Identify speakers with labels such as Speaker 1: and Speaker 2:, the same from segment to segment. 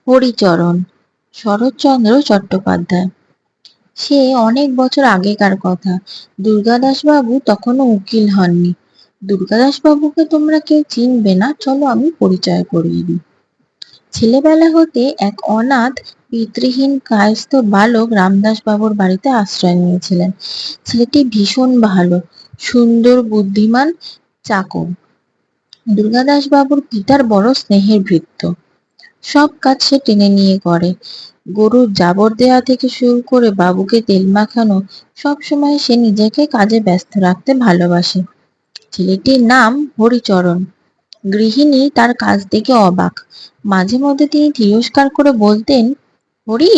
Speaker 1: হরিচরণ, শরৎচন্দ্র চট্টোপাধ্যায়। সে অনেক বছর আগেকার কথা। দুর্গাদাস বাবু তখনও উকিল হননি। দুর্গাদাস বাবুকে তোমরা কেউ চিনবে না, চলো আমি পরিচয় করিয়ে দিই। ছেলেবেলা হতে এক অনাথ পিতৃহীন কায়স্থ বালক রামদাস বাবুর বাড়িতে আশ্রয় নিয়েছিলেন। ছেলেটি ভীষণ ভালো, সুন্দর, বুদ্ধিমান, চাকর। দুর্গাদাস বাবুর পিতার বড় স্নেহের ভৃত্য। সব কাজ সে টেনে নিয়ে করে। গরুর জাবর দেওয়া থেকে শুরু করে বাবুকে তেল মাখানো, সব সময় সে নিজেকে কাজে ব্যস্ত রাখতে ভালোবাসে। ছেলেটির নাম হরিচরণ। গৃহিণী তার কাজ দেখে অবাক। মাঝে মধ্যে তিনি তিরস্কার করে বলতেন, হরি,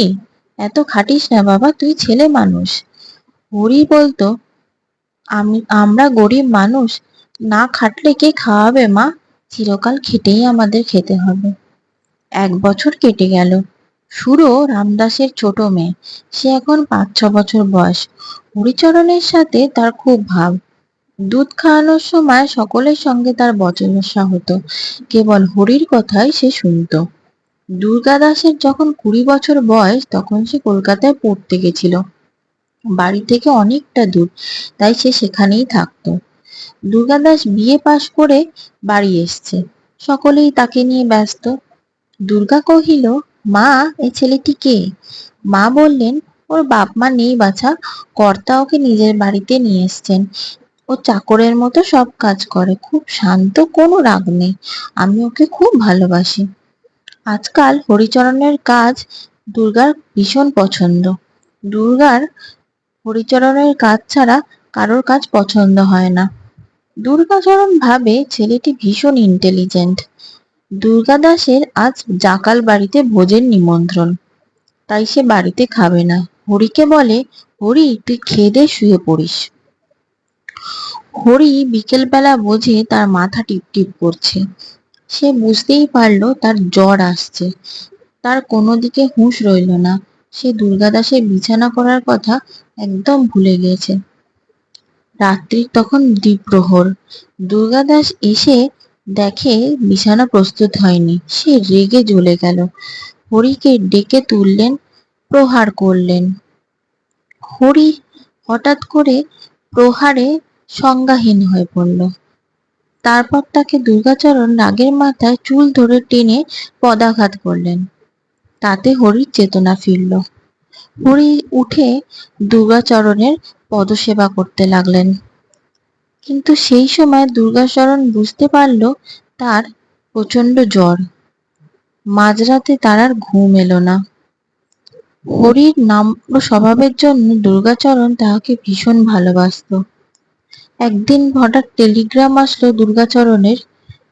Speaker 1: এত খাটিস না বাবা, তুই ছেলে মানুষ। হরি বলতো, আমরা গরিব মানুষ, না খাটলে কে খাওয়াবে মা? চিরকাল খেটেই আমাদের খেতে হবে। 1 বছর কেটে গেল। সুরো রামদাসের ছোট মেয়ে। সে এখন 5-6 বছর বয়স। হরিচরণের সাথে তার খুব ভাব। দুধ খাওয়ানোর সময় সকলের সঙ্গে তার বচসা হতো। কেবল হরির কথাই সে শুনত। দুর্গাদাসের যখন 20 বছর বয়স, তখন সে কলকাতায় পড়তে গেছিল। বাড়ি থেকে অনেকটা দূর, তাই সে সেখানেই থাকতো। দুর্গাদাস বিএ পাশ করে বাড়ি এসছে। সকলেই তাকে নিয়ে ব্যস্ত। দুর্গা কহিল, মা, এই ছেলেটি কে? মা বললেন, ওর বাপ মা নেই বাছা, কর্তা ওকে নিজের বাড়িতে নিয়ে এসছেন। ও চাকরের মতো সব কাজ করে, খুব শান্ত, কোনো রাগ নেই। আমি ওকে খুব ভালোবাসি। আজকাল হরিচরণের কাজ দুর্গার ভীষণ পছন্দ। দুর্গার হরিচরণের কাজ ছাড়া কারোর কাজ পছন্দ হয় না। দুর্গাচরণ ভাবে ছেলেটি ভীষণ ইন্টেলিজেন্ট। দুর্গাদাসের আজ জাকাল বাড়িতে ভোজের নিমন্ত্রণ, তাই সে বাড়িতে খাবে না। হরিকে বলে, হরি, তুই খেয়ে দে, শুয়ে পড়িস। হরি বিকেল বেলা বোঝে তার মাথা টিপটিপ করছে। সে বুঝতেই পারলো তার জ্বর আসছে। তার কোনো দিকে হুঁশ রইল না। সে দুর্গাদাসের বিছানা করার কথা একদম ভুলে গেছে। রাত্রি তখন দ্বিপ্রহর। দুর্গাদাস এসে দেখে বিছানা প্রস্তুত হয়নি। সে রেগে জ্বলে গেল। হরিকে ডেকে তুললেন, প্রহার করলেন। হরি হঠাৎ করে প্রহারে সংজ্ঞাহীন হয়ে পড়ল। তারপর তাকে দুর্গাচরণ রাগের মাথায় চুল ধরে টেনে পদাঘাত করলেন। তাতে হরির চেতনা ফিরল। হরি উঠে দুর্গাচরণের পদসেবা করতে লাগলেন। কিন্তু সেই সময় দুর্গাচরণ বুঝতে পারল তার প্রচন্ড জ্বর। মাঝরাতে তার আর ঘুম এলো না। হরির নম্র স্বভাবের জন্য দুর্গাচরণ তাহাকে ভীষণ ভালোবাসত। একদিন হঠাৎ টেলিগ্রাম আসলো দুর্গাচরণের,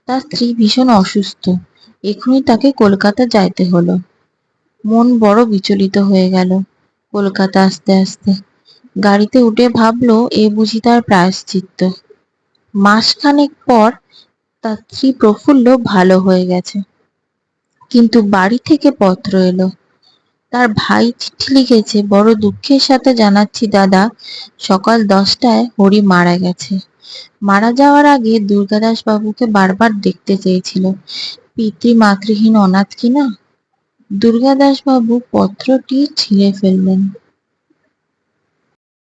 Speaker 1: তার স্ত্রী ভীষণ অসুস্থ, এখনই তাকে কলকাতা যাইতে হলো। মন বড় বিচলিত হয়ে গেল। কলকাতা আসতে আসতে গাড়িতে উঠে ভাবলো, এ বুঝি তার প্রায়শ্চিত্ত। মাসখানেক পর তার স্ত্রী প্রফুল্ল ভালো হয়ে গেছে। কিন্তু বাড়ি থেকে পত্র এলো। তার ভাই চিঠি লিখেছে, বড় দুঃখের সাথে জানাচ্ছি দাদা, সকাল 10টায় হরি মারা গেছে। মারা যাওয়ার আগে দুর্গাদাস বাবুকে বারবার দেখতে চেয়েছিল। পিতৃ মাতৃহীন অনাথ কিনা। দুর্গাদাস বাবু পত্রটি ছিঁড়ে ফেললেন।